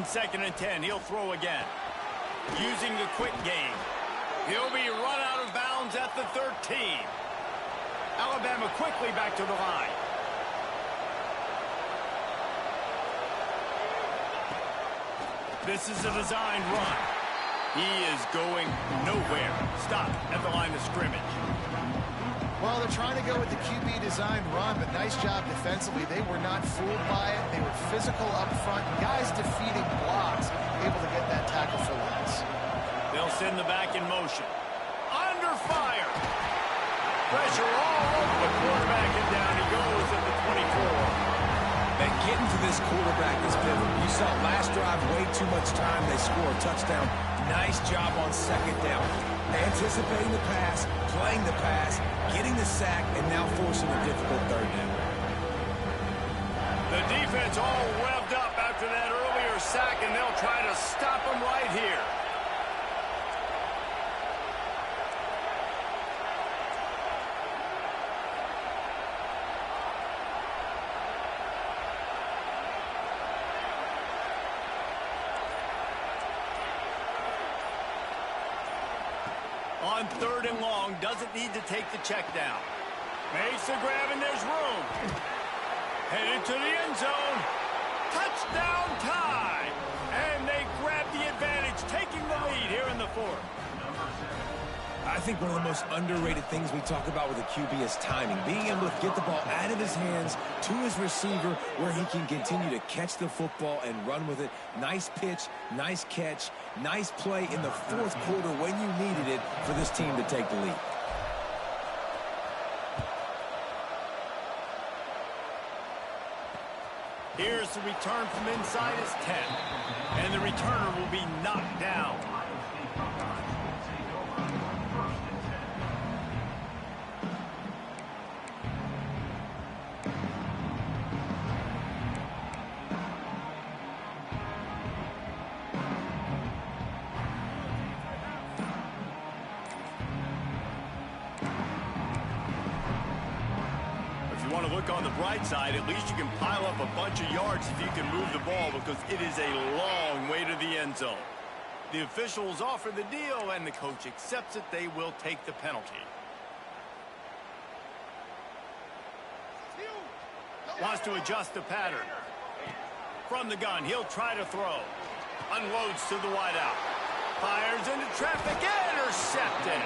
2nd and 10. He'll throw again. Using the quick game. He'll be run out of bounds at the 13. Alabama quickly back to the line. This is a designed run. He is going nowhere. Stop at the line of scrimmage. Well, they're trying to go with the QB designed run, but nice job defensively. They were not fooled by it. They were physical up front. Guys defeating blocks, able to get that tackle for loss. They'll send the back in motion. Under fire. Pressure all over the quarterback, and down he goes at the 24. And getting to this quarterback is pivotal. You saw last drive, way too much time. They score a touchdown. Nice job on second down. Anticipating the pass, playing the pass, getting the sack, and now forcing a difficult third down. The defense all revved up after that earlier sack, and they'll try to stop him right here. On 3rd and long, doesn't need to take the check down. Makes the grab, and there's room. Headed to the end zone. Touchdown time. And they grab the advantage, taking the lead here in the 4th. A I think one of the most underrated things we talk about with a QB is timing. Being able to get the ball out of his hands to his receiver where he can continue to catch the football and run with it. Nice pitch, nice catch, nice play in the fourth quarter when you needed it for this team to take the lead. Here's the return from inside his 10. And the returner will be knocked down. Look on the bright side, at least you can pile up a bunch of yards if you can move the ball, because it is a long way to the end zone. The officials offer the deal and the coach accepts it. They will take the penalty. Wants to adjust the pattern. From the gun, he'll try to throw. Unloads to the wideout. Fires into traffic, intercepted.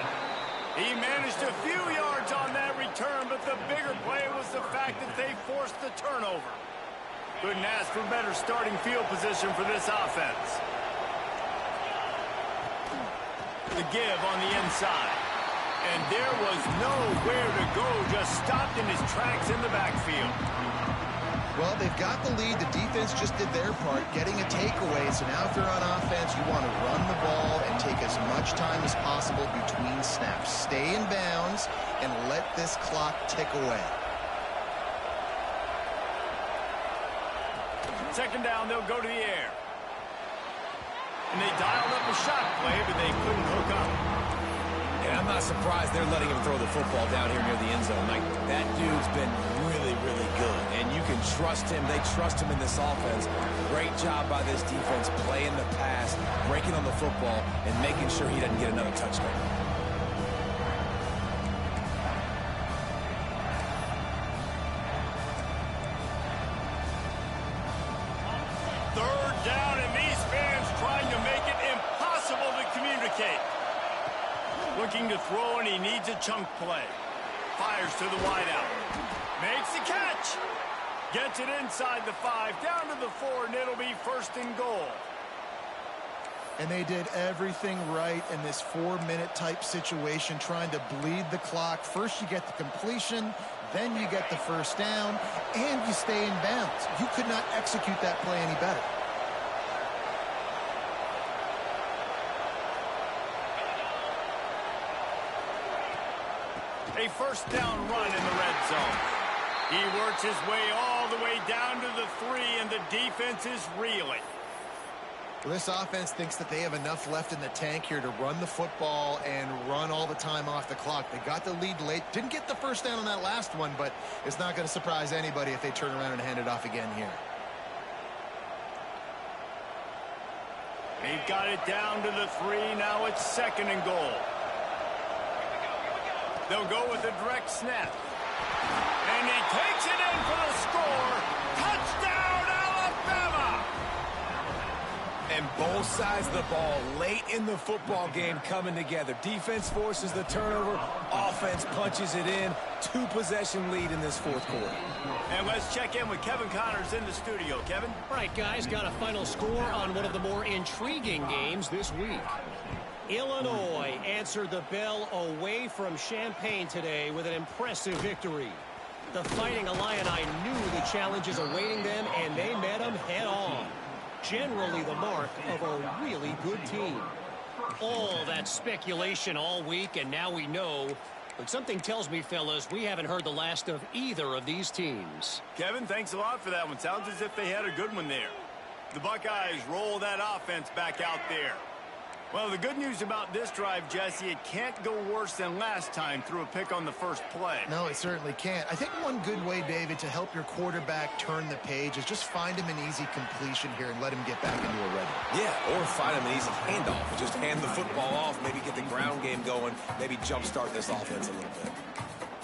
He managed a few yards on that return, but the bigger play was the fact that they forced the turnover. Couldn't ask for better starting field position for this offense. The give on the inside. And there was nowhere to go, just stopped in his tracks in the backfield. Well, they've got the lead. The defense just did their part, getting a takeaway. So now if you're on offense, you want to run the ball and take as much time as possible between snaps. Stay in bounds and let this clock tick away. Second down, they'll go to the air. And they dialed up a shot play, but they couldn't hook up. And I'm not surprised they're letting him throw the football down here near the end zone. Like, that dude's been really, really good. And you can trust him. They trust him in this offense. Great job by this defense playing the pass, breaking on the football, and making sure he doesn't get another touchdown. Third down, and these fans trying to make it impossible to communicate. Looking to throw, and he needs a chunk play. Fires to the wideout. Makes the catch. Gets it inside the 5, down to the 4, and it'll be first and goal. And they did everything right in this 4-minute type situation, trying to bleed the clock. First you get the completion, then you get the first down, and you stay in bounds. You could not execute that play any better. A first down run in the red zone. He works his way all the way down to the 3, and the defense is reeling. Well, this offense thinks that they have enough left in the tank here to run the football and run all the time off the clock. They got the lead late. Didn't get the first down on that last one, but it's not going to surprise anybody if they turn around and hand it off again here. They've got it down to the 3. Now it's second and goal. They'll go with a direct snap. And he takes it in for the score. Touchdown, Alabama! And both sides of the ball late in the football game coming together. Defense forces the turnover. Offense punches it in. 2-possession lead in this fourth quarter. And let's check in with Kevin Connors in the studio. Kevin? All right, guys, got a final score on one of the more intriguing games this week. Illinois answered the bell away from Champaign today with an impressive victory. The Fighting Illini knew the challenges awaiting them, and they met them head-on. Generally the mark of a really good team. All that speculation all week, and now we know. But something tells me, fellas, we haven't heard the last of either of these teams. Kevin, thanks a lot for that one. Sounds as if they had a good one there. The Buckeyes roll that offense back out there. Well, the good news about this drive, Jesse, it can't go worse than last time through a pick on the first play. No, it certainly can't. I think one good way, David, to help your quarterback turn the page is just find him an easy completion here and let him get back into a rhythm. Yeah, or find him an easy handoff. Just hand the football off, maybe get the ground game going, maybe jumpstart this offense a little bit.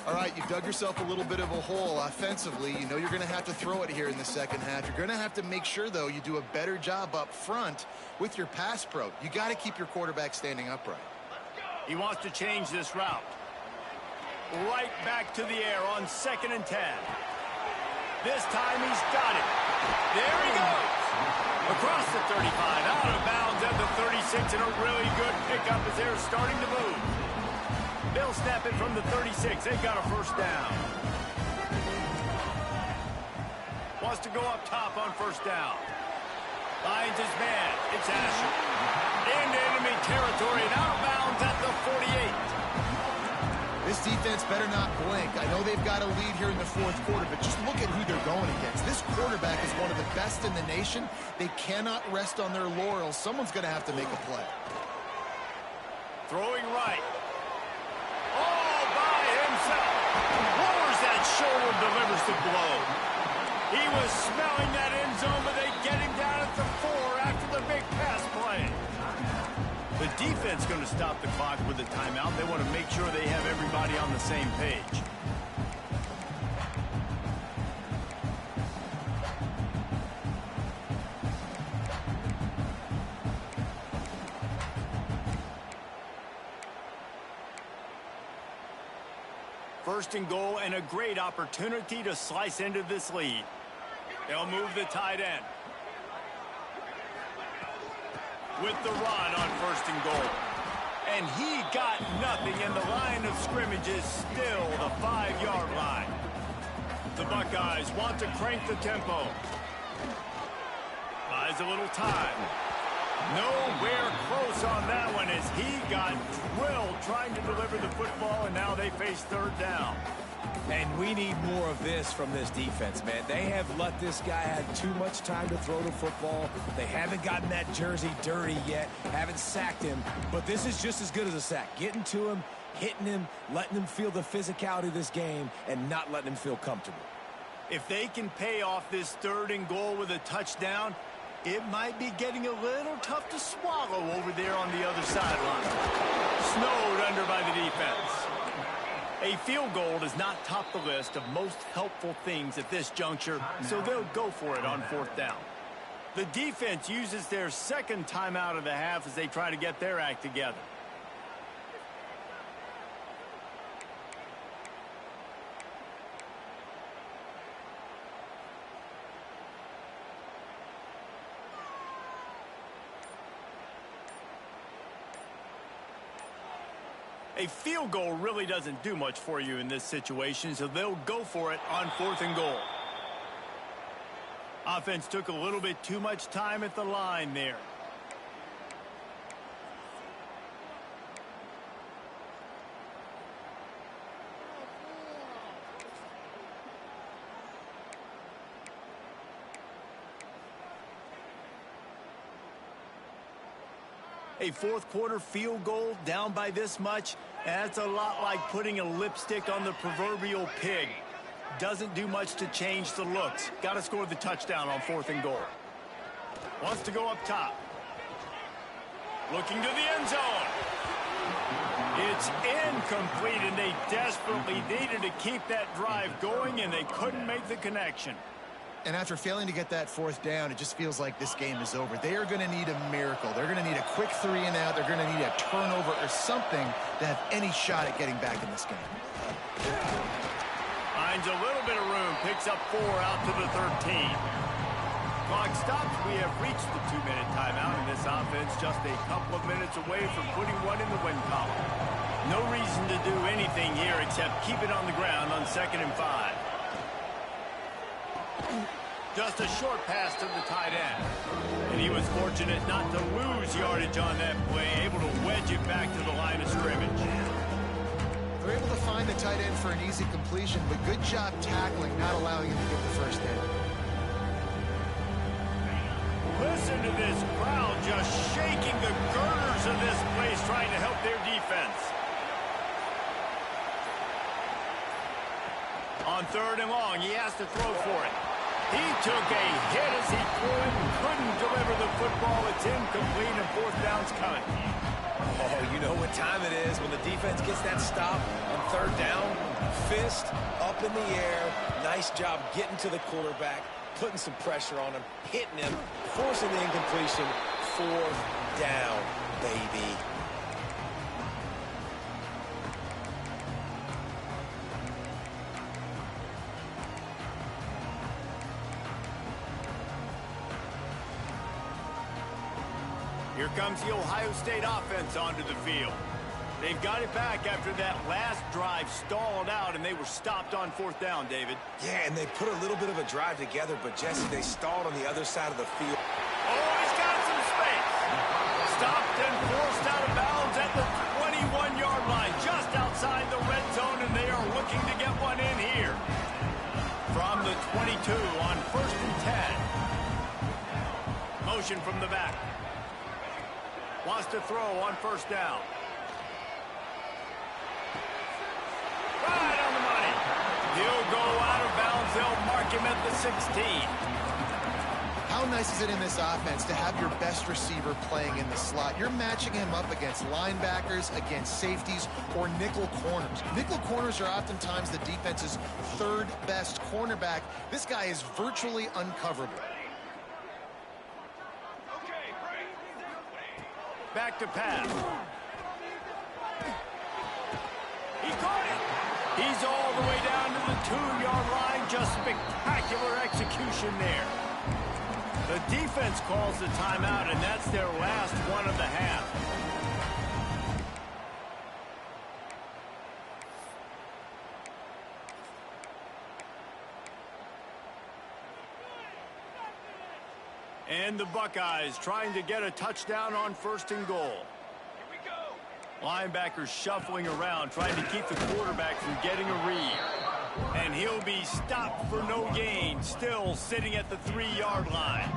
All right, you've dug yourself a little bit of a hole offensively. You know you're going to have to throw it here in the second half. You're going to have to make sure, though, you do a better job up front with your pass pro. You got to keep your quarterback standing upright. He wants to change this route. Right back to the air on 2nd and 10. This time he's got it. There he goes. Across the 35, out of bounds at the 36, and a really good pickup as they're starting to move. They'll snap it from the 36. They've got a first down. Wants to go up top on first down. Finds his man. It's Asher. Into enemy territory and out of bounds at the 48. This defense better not blink. I know they've got a lead here in the fourth quarter, but just look at who they're going against. This quarterback is one of the best in the nation. They cannot rest on their laurels. Someone's going to have to make a play. Throwing right. All by himself. Lowers that shoulder, delivers the blow. He was smelling that end zone, but they get him down at the 4 after the big pass play. The defense going to stop the clock with a timeout. They want to make sure they have everybody on the same page. First and goal, and a great opportunity to slice into this lead. They'll move the tight end. With the run on 1st and goal. And he got nothing, and the line of scrimmage is still the 5-yard line. The Buckeyes want to crank the tempo. Buys a little time. Nowhere close on that one as he got drilled trying to deliver the football, and now they face 3rd down. And we need more of this from this defense, man. They have let this guy have too much time to throw the football. They haven't gotten that jersey dirty yet, haven't sacked him, but this is just as good as a sack. Getting to him, hitting him, letting him feel the physicality of this game, and not letting him feel comfortable. If they can pay off this 3rd and goal with a touchdown, it might be getting a little tough to swallow over there on the other sideline. Snowed under by the defense. A field goal does not top the list of most helpful things at this juncture, so they'll go for it on 4th down. The defense uses their 2nd timeout of the half as they try to get their act together. A field goal really doesn't do much for you in this situation, so they'll go for it on 4th and goal. Offense took a little bit too much time at the line there. A 4th quarter field goal down by this much, that's a lot like putting a lipstick on the proverbial pig. Doesn't do much to change the looks. Got to score the touchdown on 4th and goal. Wants to go up top. Looking to the end zone. It's incomplete, and they desperately needed to keep that drive going, and they couldn't make the connection. And after failing to get that 4th down, it just feels like this game is over. They are going to need a miracle. They're going to need a quick 3 and out. They're going to need a turnover or something to have any shot at getting back in this game. Finds a little bit of room. Picks up 4 out to the 13. Clock stops. We have reached the 2-minute timeout, and this offense just a couple of minutes away from putting one in the win column. No reason to do anything here except keep it on the ground on 2nd and 5. Just a short pass to the tight end. And he was fortunate not to lose yardage on that play, able to wedge it back to the line of scrimmage. They're able to find the tight end for an easy completion, but good job tackling, not allowing him to get the first down. Listen to this crowd just shaking the girders of this place, trying to help their defense. On 3rd and long, he has to throw for it. He took a hit as he threw it and couldn't deliver the football. It's incomplete, and 4th down's coming. Oh, you know what time it is when the defense gets that stop on 3rd down. Fist up in the air. Nice job getting to the quarterback, putting some pressure on him, hitting him, forcing the incompletion. 4th down, baby. Here comes the Ohio State offense onto the field. They've got it back after that last drive stalled out, and they were stopped on fourth down, David. Yeah, and they put a little bit of a drive together, but, Jesse, they stalled on the other side of the field. Oh, he's got some space. Stopped and forced out of bounds at the 21-yard line, just outside the red zone, and they are looking to get one in here. From the 22 on 1st and 10. Motion from the back. Wants to throw on 1st down. Right on the money. He'll go out of bounds. They'll mark him at the 16. How nice is it in this offense to have your best receiver playing in the slot? You're matching him up against linebackers, against safeties, or nickel corners. Nickel corners are oftentimes the defense's third best cornerback. This guy is virtually uncoverable. Back to pass. He caught it. He's all the way down to the 2-yard line. Just spectacular execution there. The defense calls the timeout, and that's their last one of the half. And the Buckeyes trying to get a touchdown on 1st and goal. Linebackers shuffling around, trying to keep the quarterback from getting a read. And he'll be stopped for no gain, still sitting at the 3-yard line.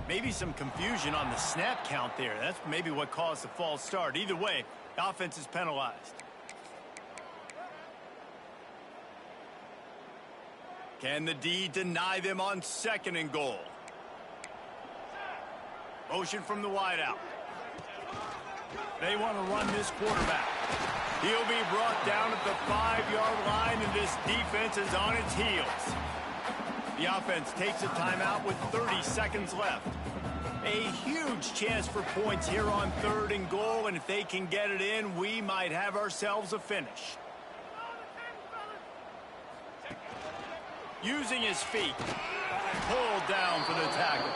Maybe some confusion on the snap count there. That's maybe what caused the false start. Either way, the offense is penalized. Can the D deny them on 2nd and goal? Motion from the wideout. They want to run this quarterback. He'll be brought down at the 5-yard line, and this defense is on its heels. The offense takes a timeout with 30 seconds left. A huge chance for points here on 3rd and goal, and if they can get it in, we might have ourselves a finish. Using his feet. Pulled down for the tackle.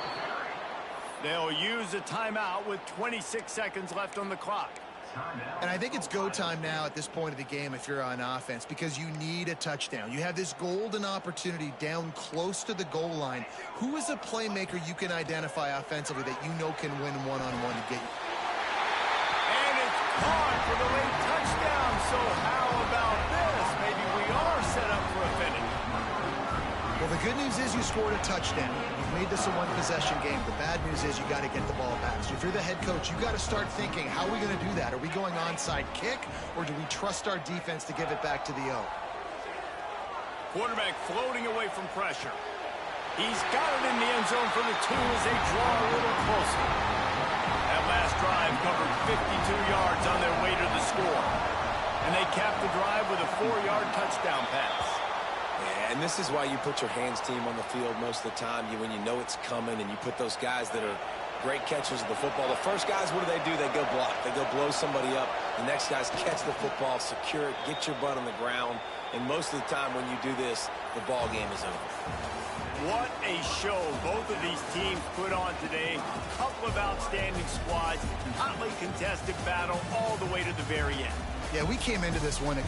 They'll use a timeout with 26 seconds left on the clock. And I think it's go time now at this point of the game if you're on offense, because you need a touchdown. You have this golden opportunity down close to the goal line. Who is a playmaker you can identify offensively that you know can win one-on-one to get you? And it's caught for the late touchdown. So how about this? Maybe we are set up for a finish. Well, the good news is you scored a touchdown. You've made this a one-possession game. The bad news is you got to get the ball back. So if you're the head coach, you got to start thinking, how are we going to do that? Are we going onside kick, or do we trust our defense to give it back to the O? Quarterback floating away from pressure. He's got it in the end zone for the 2 as they draw a little closer. That last drive covered 52 yards on their way to the score. And they capped the drive with a 4-yard touchdown pass. Yeah, and this is why you put your hands team on the field most of the time. When you know it's coming, and you put those guys that are great catchers of the football. The first guys, what do? They go block. They go blow somebody up. The next guys catch the football, secure it, get your butt on the ground. And most of the time when you do this, the ball game is over. What a show both of these teams put on today. A couple of outstanding squads, hotly contested battle all the way to the very end. Yeah, we came into this one